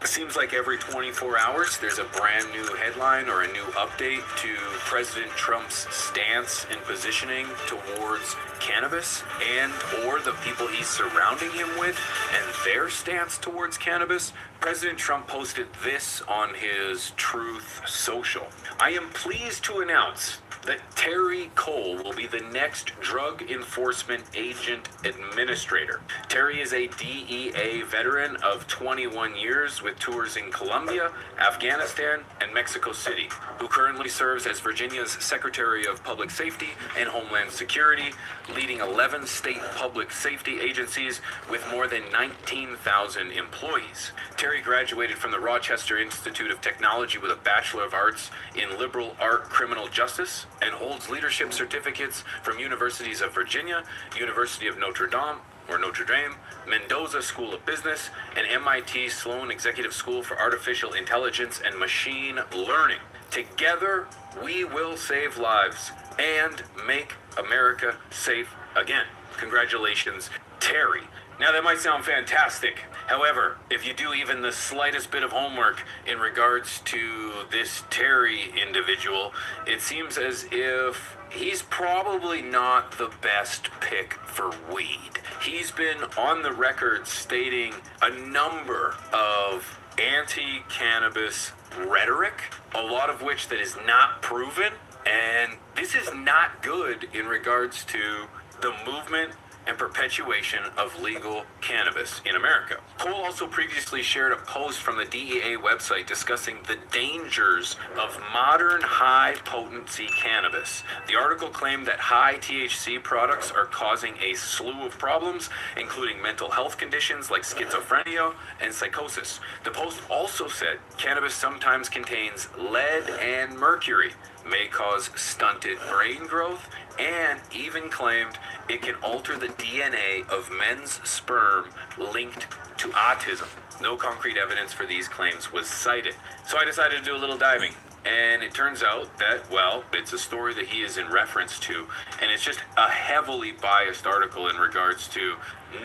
It seems like every 24 hours there's a brand new headline or a new update to President Trump's stance and positioning towards cannabis and or the people he's surrounding him with and their stance towards cannabis. President Trump posted this on his Truth Social. I am pleased to announce that Terry Cole will be the next Drug Enforcement Agent Administrator. Terry is a DEA veteran of 21 years with tours in Colombia, Afghanistan, and Mexico City, who currently serves as Virginia's Secretary of Public Safety and Homeland Security, leading 11 state public safety agencies with more than 19,000 employees. Terry graduated from the Rochester Institute of Technology with a Bachelor of Arts in Liberal Art Criminal Justice and holds leadership certificates from Universities of Virginia, University of Notre Dame, Mendoza School of Business, and MIT Sloan Executive School for Artificial Intelligence and Machine Learning. Together, we will save lives and make America safe again. Congratulations, Terry. Now that might sound fantastic. However, if you do even the slightest bit of homework in regards to this Terry individual, it seems as if he's probably not the best pick for weed. He's been on the record stating a number of anti-cannabis rhetoric, a lot of which that is not proven, and this is not good in regards to the movement and perpetuation of legal cannabis in America. Cole also previously shared a post from the DEA website discussing the dangers of modern high-potency cannabis. The article claimed that high THC products are causing a slew of problems, including mental health conditions like schizophrenia and psychosis. The post also said cannabis sometimes contains lead and mercury, may cause stunted brain growth, and even claimed it can alter the DNA of men's sperm linked to autism. No concrete evidence for these claims was cited. So I decided to do a little diving. And it turns out that, well, it's a story that he is in reference to, and it's just a heavily biased article in regards to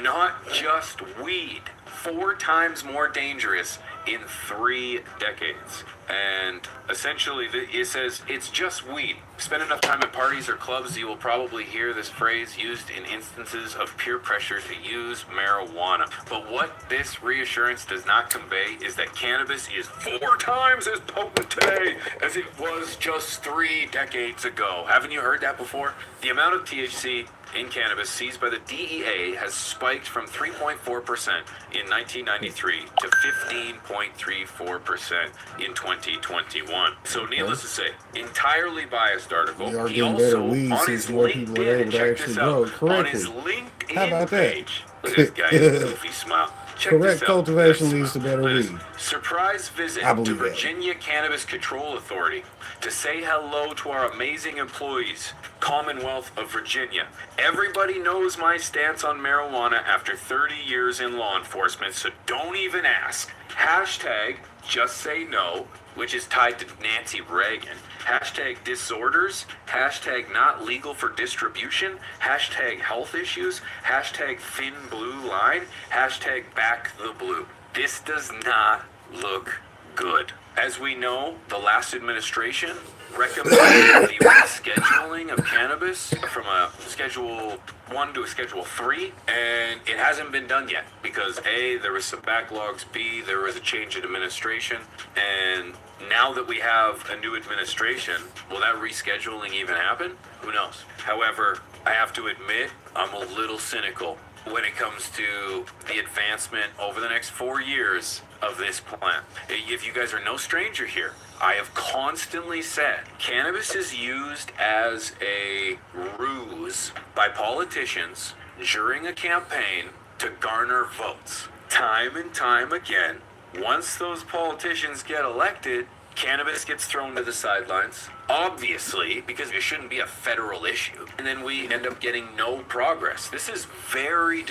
not just weed, 4 times more dangerous in 3 decades. And essentially, it says it's just weed. Spend enough time at parties or clubs, you will probably hear this phrase used in instances of peer pressure to use marijuana. But what this reassurance does not convey is that cannabis is 4 times as potent today as it was just 3 decades ago. Haven't you heard that before? The amount of THC in cannabis seized by the DEA has spiked from 3.4% in 1993 to 15.34% in 2021. So needless to say, entirely biased article. He also, on his LinkedIn, check this out, on his LinkedIn page, look at this guy's goofy smile. Check Correct cultivation leads to better weed. Surprise visit to Virginia Cannabis Control Authority to say hello to our amazing employees, Commonwealth of Virginia. Everybody knows my stance on marijuana after 30 years in law enforcement, so don't even ask. Hashtag just say no, which is tied to Nancy Reagan. Hashtag disorders, hashtag not legal for distribution, hashtag health issues, hashtag thin blue line, hashtag back the blue. This does not look good. As we know, the last administration recommended the rescheduling of cannabis from a Schedule 1 to a Schedule 3, and it hasn't been done yet because A, there was some backlogs, B, there was a change in administration, and now that we have a new administration, will that rescheduling even happen? Who knows? However, I have to admit, I'm a little cynical when it comes to the advancement over the next 4 years of this plant. If you guys are no stranger here, I have constantly said cannabis is used as a ruse by politicians during a campaign to garner votes. Time and time again, once those politicians get elected, cannabis gets thrown to the sidelines, obviously, because it shouldn't be a federal issue. And then we end up getting no progress. This is very